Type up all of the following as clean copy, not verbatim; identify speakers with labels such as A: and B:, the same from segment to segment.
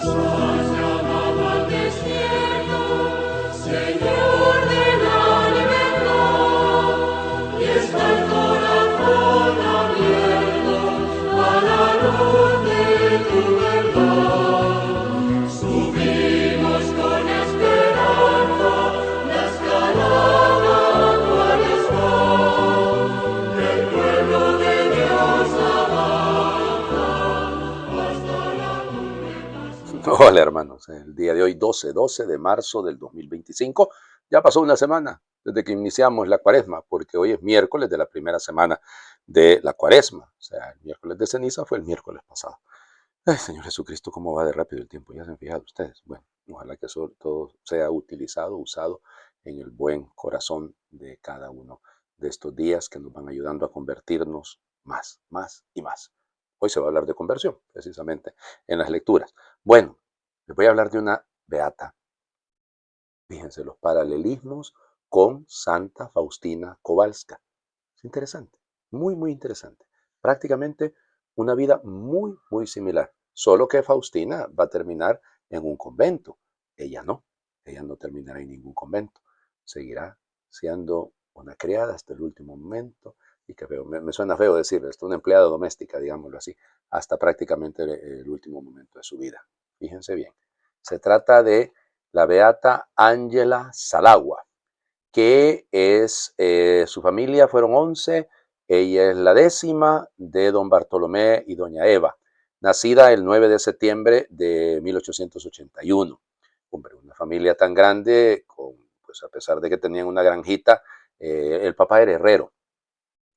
A: has llamado al desierto, Señor de la libertad, y está el corazón abierto a la luz de tu verdad. Subimos con esperanza la escalada cual está, el pueblo de Dios avanza hasta la nube más.
B: Hola hermanos, el día de hoy 12 de marzo del 2025, ya pasó una semana desde que iniciamos la cuaresma, porque hoy es miércoles de la primera semana de la cuaresma, o sea, el miércoles de ceniza fue el miércoles pasado. Ay, Señor Jesucristo, cómo va de rápido el tiempo, ya se han fijado ustedes. Bueno, ojalá que eso todo sea usado en el buen corazón de cada uno de estos días que nos van ayudando a convertirnos más y más. Hoy se va a hablar de conversión, precisamente, en las lecturas. Bueno, les voy a hablar de una beata. Fíjense, los paralelismos con Santa Faustina Kowalska. Es interesante, muy interesante. Prácticamente una vida muy similar, solo que Faustina va a terminar en un convento. Ella no terminará en ningún convento. Seguirá siendo una criada hasta el último momento. Y que feo, me suena feo decirlo, esto, una empleada doméstica, digámoslo así, hasta prácticamente el último momento de su vida. Fíjense bien. Se trata de la beata Ángela Salagua, que es, su familia fueron 11, ella es la 10ª de don Bartolomé y doña Eva, nacida el 9 de septiembre de 1881. Hombre, una familia tan grande, pues a pesar de que tenían una granjita, el papá era herrero,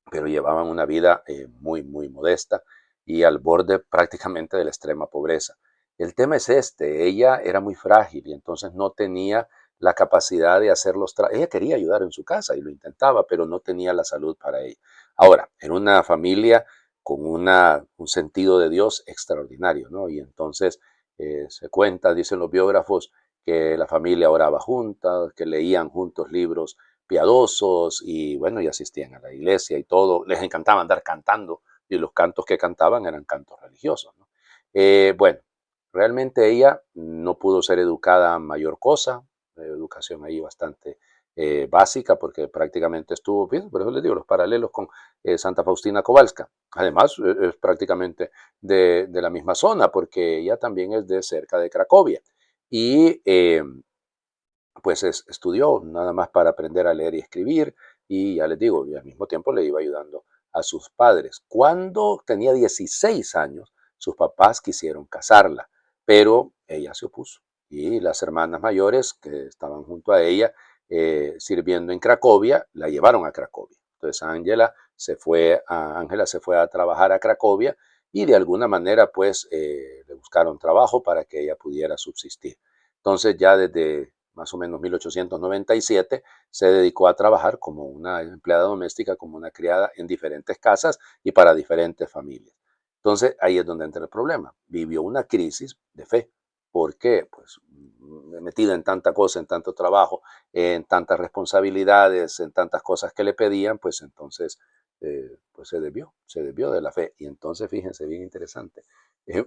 B: pero llevaban una vida muy modesta y al borde prácticamente de la extrema pobreza. El tema es este, ella era muy frágil y entonces no tenía la capacidad de hacer los trabajos. Ella quería ayudar en su casa y lo intentaba, pero no tenía la salud para ello. Ahora, era una familia con un sentido de Dios extraordinario, ¿no? Y entonces se cuenta, dicen los biógrafos, que la familia oraba juntas, que leían juntos libros piadosos y bueno, y asistían a la iglesia y todo. Les encantaba andar cantando y los cantos que cantaban eran cantos religiosos, ¿no? Bueno, realmente ella no pudo ser educada a mayor cosa, educación ahí bastante básica porque prácticamente estuvo, bien, por eso les digo, los paralelos con Santa Faustina Kowalska. Además, es prácticamente de la misma zona porque ella también es de cerca de Cracovia. Y pues estudió nada más para aprender a leer y escribir y ya les digo, y al mismo tiempo le iba ayudando a sus padres. Cuando tenía 16 años, sus papás quisieron casarla, pero ella se opuso y las hermanas mayores que estaban junto a ella sirviendo en Cracovia, la llevaron a Cracovia. Entonces Ángela se fue a trabajar a Cracovia y de alguna manera pues le buscaron trabajo para que ella pudiera subsistir. Entonces ya desde más o menos 1897, se dedicó a trabajar como una empleada doméstica, como una criada en diferentes casas y para diferentes familias. Entonces ahí es donde entra el problema. Vivió una crisis de fe. ¿Por qué? Pues metida en tanta cosa, en tanto trabajo, en tantas responsabilidades, en tantas cosas que le pedían, pues entonces pues se desvió de la fe. Y entonces fíjense, bien interesante,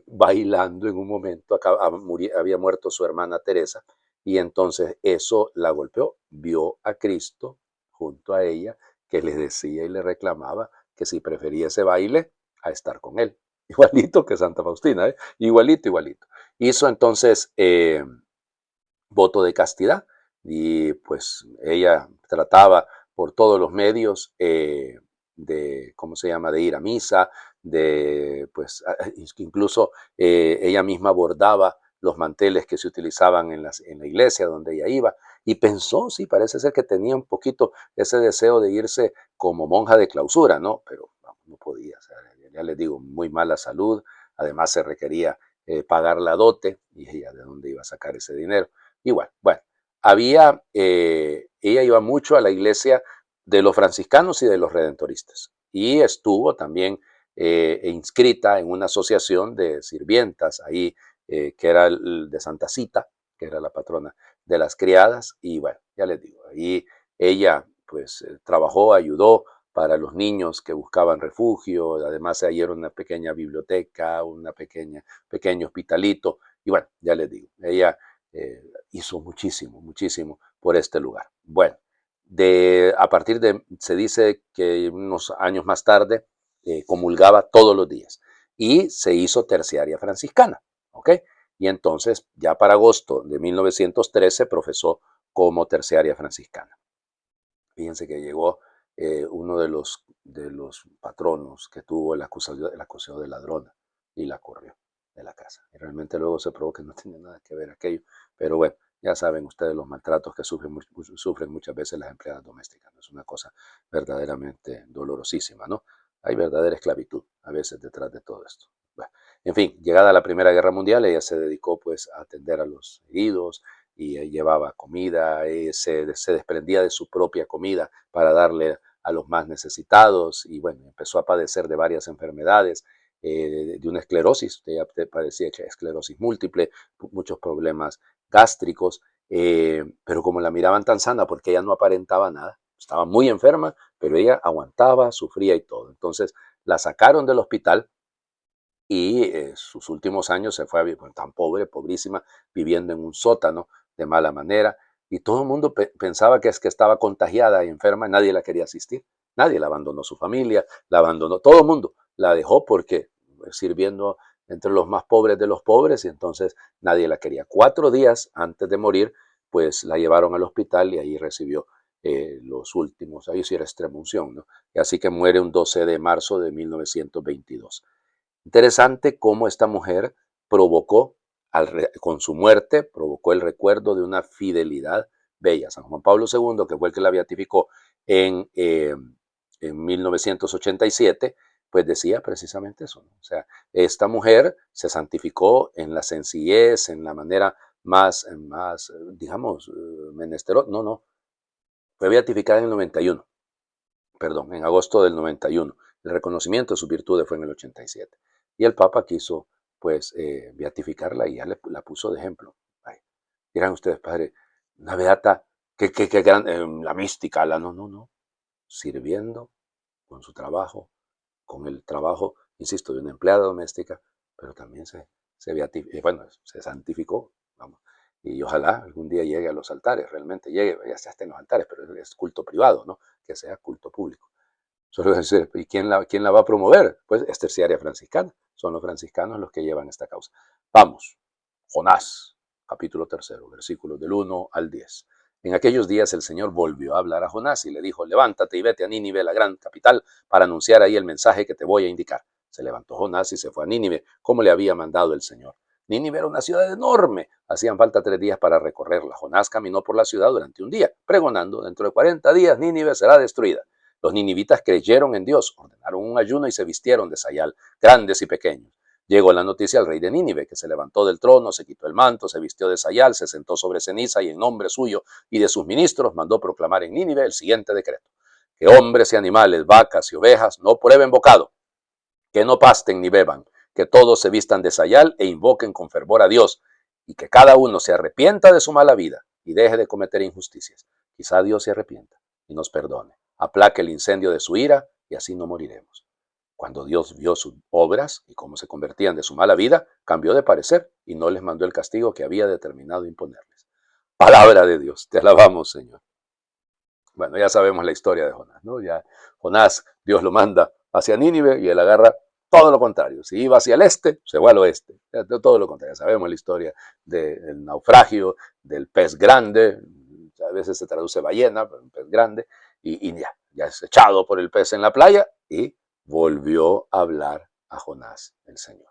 B: bailando en un momento, había muerto su hermana Teresa, y entonces eso la golpeó, vio a Cristo junto a ella, que le decía y le reclamaba que si prefería ese baile a estar con él. Igualito que Santa Faustina, ¿eh? Igualito. Hizo entonces voto de castidad y pues ella trataba por todos los medios de, ¿cómo se llama?, de ir a misa, de, pues, incluso ella misma bordaba los manteles que se utilizaban en la iglesia donde ella iba, y pensó, sí, parece ser que tenía un poquito ese deseo de irse como monja de clausura, ¿no? Pero no podía, o sea, ya les digo, muy mala salud, además se requería pagar la dote, y ella de dónde iba a sacar ese dinero. Igual, bueno, ella iba mucho a la iglesia de los franciscanos y de los redentoristas, y estuvo también inscrita en una asociación de sirvientas ahí, que era el de Santa Cita, que era la patrona de las criadas, y bueno, ya les digo, ahí ella pues trabajó, ayudó para los niños que buscaban refugio, además ahí era una pequeña biblioteca, pequeño hospitalito, Y bueno, ya les digo, ella hizo muchísimo, muchísimo por este lugar. Bueno, se dice que unos años más tarde comulgaba todos los días y se hizo terciaria franciscana, ¿ok? Y entonces ya para agosto de 1913 profesó como terciaria franciscana. Fíjense que llegó uno de los patronos que tuvo el acusado de ladrona y la corrió de la casa. Y realmente luego se probó que no tenía nada que ver aquello. Pero bueno, ya saben ustedes los maltratos que sufren muchas veces las empleadas domésticas. ¿No? Es una cosa verdaderamente dolorosísima, ¿no? Hay verdadera esclavitud a veces detrás de todo esto. Bueno, en fin, llegada la Primera Guerra Mundial, ella se dedicó pues a atender a los heridos, y llevaba comida, se desprendía de su propia comida para darle a los más necesitados y bueno, empezó a padecer de varias enfermedades, de una esclerosis, ella padecía esclerosis múltiple, muchos problemas gástricos, pero como la miraban tan sana porque ella no aparentaba nada, estaba muy enferma, pero ella aguantaba, sufría y todo. Entonces la sacaron del hospital y sus últimos años se fue a vivir tan pobre, pobrísima, viviendo en un sótano de mala manera. Y todo el mundo pensaba que es que estaba contagiada y enferma, nadie la quería asistir. Nadie la abandonó su familia, la abandonó, todo el mundo la dejó porque sirviendo entre los más pobres de los pobres y entonces nadie la quería. 4 días antes de morir, pues la llevaron al hospital y ahí recibió los últimos, ahí sí era extremunción, ¿no? Y así que muere un 12 de marzo de 1922. Interesante cómo esta mujer provocó, con su muerte, provocó el recuerdo de una fidelidad bella. San Juan Pablo II, que fue el que la beatificó en 1987, pues decía precisamente eso, ¿no? O sea, esta mujer se santificó en la sencillez, en la manera más digamos, menesterosa. No, fue beatificada en el 91, perdón, en agosto del 91. El reconocimiento de sus virtudes fue en el 87. Y el Papa quiso, pues, beatificarla y ya la puso de ejemplo. Ay, dirán ustedes, padre, una beata, qué gran, la mística, no. Sirviendo con su trabajo, con el trabajo, insisto, de una empleada doméstica, pero también se beatificó, bueno, se santificó, vamos. Y ojalá algún día llegue a los altares, realmente llegue, ya está en los altares, pero es culto privado, ¿no? Que sea culto público. Solo decir, ¿y quién la va a promover? Pues es terciaria franciscana. Son los franciscanos los que llevan esta causa. Vamos, Jonás, capítulo 3, versículos del 1 al 10. En aquellos días el Señor volvió a hablar a Jonás y le dijo, levántate y vete a Nínive, la gran capital, para anunciar ahí el mensaje que te voy a indicar. Se levantó Jonás y se fue a Nínive, como le había mandado el Señor. Nínive era una ciudad enorme. Hacían falta 3 días para recorrerla. Jonás caminó por la ciudad durante un día, pregonando, dentro de 40 días Nínive será destruida. Los ninivitas creyeron en Dios, ordenaron un ayuno y se vistieron de sayal, grandes y pequeños. Llegó la noticia al rey de Nínive, que se levantó del trono, se quitó el manto, se vistió de sayal, se sentó sobre ceniza y en nombre suyo y de sus ministros mandó proclamar en Nínive el siguiente decreto: que hombres y animales, vacas y ovejas no prueben bocado, que no pasten ni beban, que todos se vistan de sayal e invoquen con fervor a Dios, y que cada uno se arrepienta de su mala vida y deje de cometer injusticias. Quizá Dios se arrepienta y nos perdone, aplaque el incendio de su ira y así no moriremos. Cuando Dios vio sus obras y cómo se convertían de su mala vida, cambió de parecer y no les mandó el castigo que había determinado imponerles. Palabra de Dios, te alabamos, Señor. Bueno, ya sabemos la historia de Jonás, ¿no? Ya Jonás, Dios lo manda hacia Nínive y él agarra todo lo contrario. Si iba hacia el este, se fue al oeste. Todo lo contrario. Sabemos la historia del naufragio, del pez grande, a veces se traduce ballena, pero un pez grande, y ya es echado por el pez en la playa y volvió a hablar a Jonás el Señor.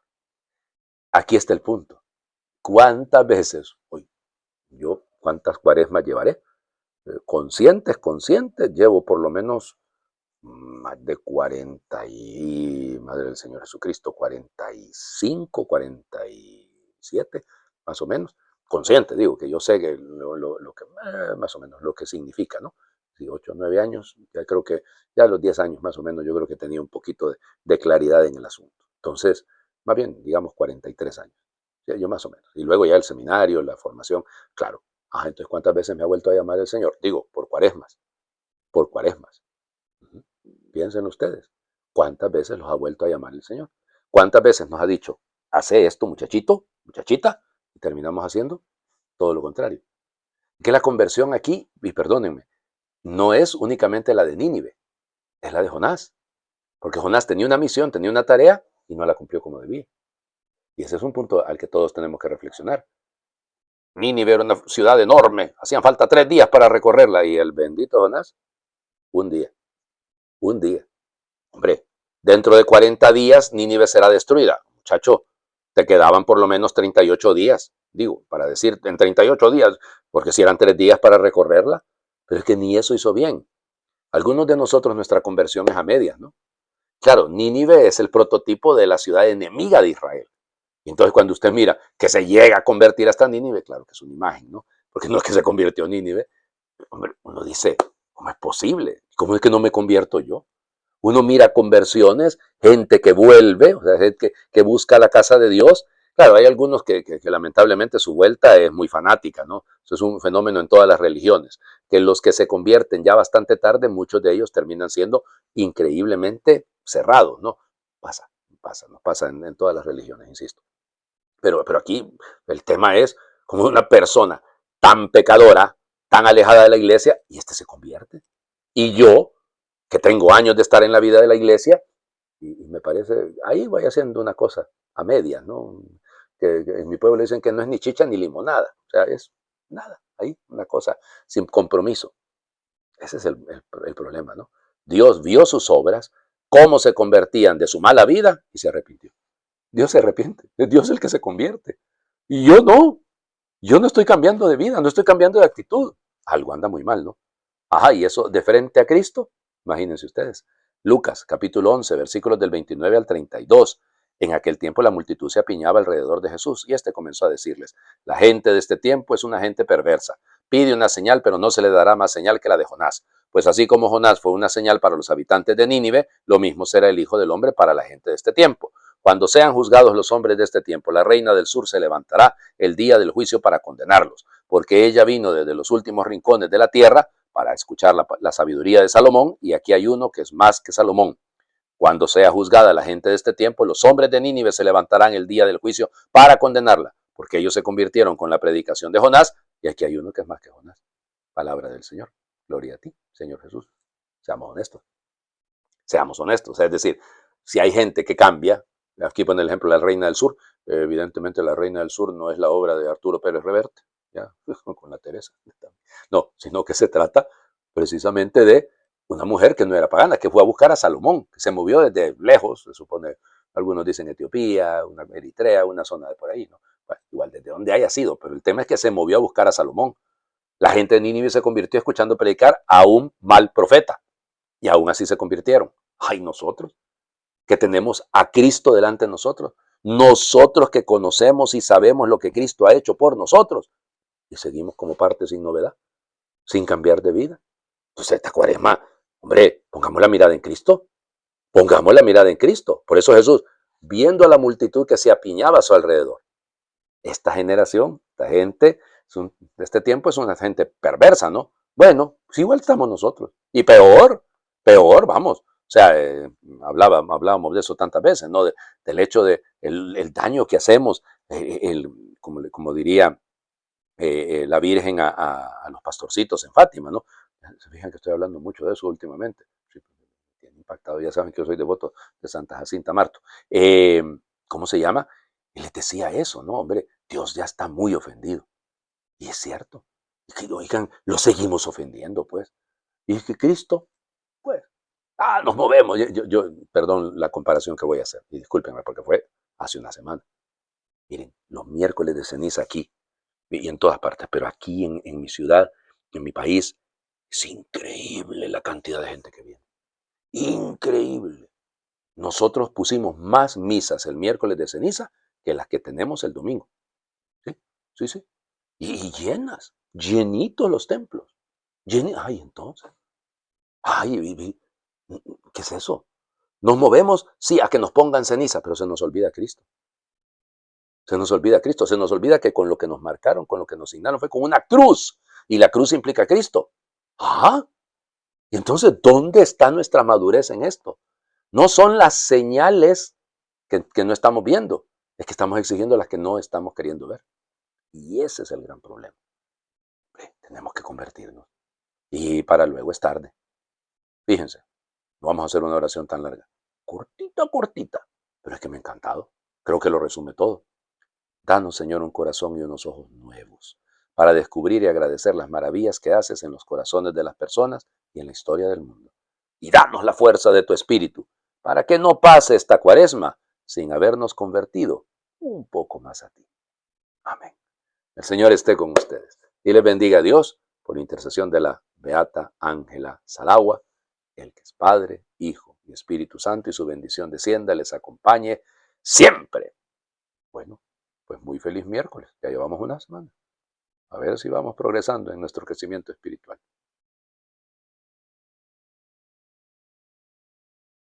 B: Aquí está el punto. ¿Cuántas veces, hoy, cuántas cuaresmas llevaré? Conscientes, llevo por lo menos más de 40 y, Madre del Señor Jesucristo, 45, 47, más o menos. Consciente, digo, que yo sé que lo que, más o menos, lo que significa, ¿no? Sí, 8 o 9 años, ya creo que, ya a los 10 años más o menos, yo creo que tenía un poquito de claridad en el asunto. Entonces, más bien, digamos 43 años, yo más o menos. Y luego ya el seminario, la formación, claro. Entonces, ¿cuántas veces me ha vuelto a llamar el Señor? Digo, por cuaresmas, por cuaresmas. Piensen ustedes, ¿cuántas veces los ha vuelto a llamar el Señor? ¿Cuántas veces nos ha dicho, hace esto, muchachito, muchachita? Y terminamos haciendo todo lo contrario. Que la conversión aquí, y perdónenme, no es únicamente la de Nínive, es la de Jonás. Porque Jonás tenía una misión, tenía una tarea y no la cumplió como debía. Y ese es un punto al que todos tenemos que reflexionar. Nínive era una ciudad enorme, hacían falta 3 días para recorrerla y el bendito Jonás, un día, un día. Hombre, dentro de 40 días Nínive será destruida. Muchacho, te quedaban por lo menos 38 días, digo, para decir en 38 días, porque si eran 3 días para recorrerla, pero es que ni eso hizo bien. Algunos de nosotros nuestra conversión es a medias, ¿no? Claro, Nínive es el prototipo de la ciudad enemiga de Israel. Y entonces cuando usted mira que se llega a convertir hasta Nínive, claro que es una imagen, ¿no? Porque no es que se convirtió en Nínive. Hombre, uno dice, ¿cómo es posible? ¿Cómo es que no me convierto yo? Uno mira conversiones, gente que vuelve, o sea, gente que busca la casa de Dios. Claro, hay algunos que lamentablemente su vuelta es muy fanática, ¿no? Eso es un fenómeno en todas las religiones, que los que se convierten ya bastante tarde, muchos de ellos terminan siendo increíblemente cerrados, ¿no? No pasa en todas las religiones, insisto. Pero aquí el tema es como una persona tan pecadora, tan alejada de la iglesia, y se convierte. Y yo, que tengo años de estar en la vida de la iglesia, y me parece, ahí voy haciendo una cosa a medias, ¿no? Que en mi pueblo dicen que no es ni chicha ni limonada, o sea, es nada, ahí una cosa sin compromiso. Ese es el problema, ¿no? Dios vio sus obras, cómo se convertían de su mala vida y se arrepintió. Dios se arrepiente, es Dios el que se convierte. Y yo no estoy cambiando de vida, no estoy cambiando de actitud. Algo anda muy mal, ¿no? Ajá, y eso de frente a Cristo, imagínense ustedes. Lucas capítulo 11, versículos del 29 al 32. En aquel tiempo la multitud se apiñaba alrededor de Jesús y comenzó a decirles, la gente de este tiempo es una gente perversa. Pide una señal, pero no se le dará más señal que la de Jonás. Pues así como Jonás fue una señal para los habitantes de Nínive, lo mismo será el Hijo del Hombre para la gente de este tiempo. Cuando sean juzgados los hombres de este tiempo, la reina del sur se levantará el día del juicio para condenarlos, porque ella vino desde los últimos rincones de la tierra para escuchar la sabiduría de Salomón, y aquí hay uno que es más que Salomón. Cuando sea juzgada la gente de este tiempo, los hombres de Nínive se levantarán el día del juicio para condenarla, porque ellos se convirtieron con la predicación de Jonás, y aquí hay uno que es más que Jonás. Palabra del Señor. Gloria a ti, Señor Jesús. Seamos honestos. Seamos honestos. Es decir, si hay gente que cambia, aquí pone el ejemplo de la Reina del Sur, evidentemente la Reina del Sur no es la obra de Arturo Pérez Reverte, ya, con la Teresa. No, sino que se trata precisamente de una mujer que no era pagana, que fue a buscar a Salomón, que se movió desde lejos, se supone, algunos dicen Etiopía, una Eritrea, una zona de por ahí, ¿no? Bueno, igual desde donde haya sido, pero el tema es que se movió a buscar a Salomón. La gente de Nínive se convirtió escuchando predicar a un mal profeta, y aún así se convirtieron. Ay, nosotros, que tenemos a Cristo delante de nosotros, nosotros que conocemos y sabemos lo que Cristo ha hecho por nosotros, y seguimos como parte sin novedad, sin cambiar de vida. Entonces esta cuaresma, hombre, pongamos la mirada en Cristo, pongamos la mirada en Cristo. Por eso Jesús, viendo a la multitud que se apiñaba a su alrededor, esta generación, esta gente de este tiempo es una gente perversa, ¿no? Bueno, pues igual estamos nosotros. Y peor, vamos. O sea, hablábamos de eso tantas veces, ¿no? Del hecho de el daño que hacemos, como diría la Virgen a los pastorcitos en Fátima, ¿no? Se fijan que estoy hablando mucho de eso últimamente. Sí, tiene impactado, ya saben que yo soy devoto de Santa Jacinta Marto. ¿Cómo se llama? Y les decía eso, ¿no? Hombre, Dios ya está muy ofendido. Y es cierto. Y que, oigan, lo seguimos ofendiendo, pues. Y es que Cristo, pues, nos movemos. Perdón la comparación que voy a hacer. Y discúlpenme porque fue hace una semana. Miren, los miércoles de ceniza aquí, y en todas partes, pero aquí en mi ciudad, en mi país, es increíble la cantidad de gente que viene. Increíble. Nosotros pusimos más misas el miércoles de ceniza que las que tenemos el domingo. Sí, sí, sí. Y llenas, llenitos los templos. Ay, entonces. Ay, ¿qué es eso? Nos movemos, sí, a que nos pongan ceniza, pero se nos olvida Cristo. Se nos olvida Cristo, se nos olvida que con lo que nos marcaron, con lo que nos signaron, fue con una cruz. Y la cruz implica a Cristo. Ah, y entonces, ¿dónde está nuestra madurez en esto? No son las señales que no estamos viendo, es que estamos exigiendo las que no estamos queriendo ver. Y ese es el gran problema. Tenemos que convertirnos. Y para luego es tarde. Fíjense, no vamos a hacer una oración tan larga. Cortita, cortita. Pero es que me ha encantado. Creo que lo resume todo. Danos, Señor, un corazón y unos ojos nuevos para descubrir y agradecer las maravillas que haces en los corazones de las personas y en la historia del mundo. Y danos la fuerza de tu espíritu para que no pase esta cuaresma sin habernos convertido un poco más a ti. Amén. El Señor esté con ustedes y les bendiga a Dios por intercesión de la Beata Ángela Salagua, el que es Padre, Hijo y Espíritu Santo, y su bendición descienda, les acompañe siempre. Bueno, pues muy feliz miércoles. Ya llevamos una semana. A ver si vamos progresando en nuestro crecimiento espiritual.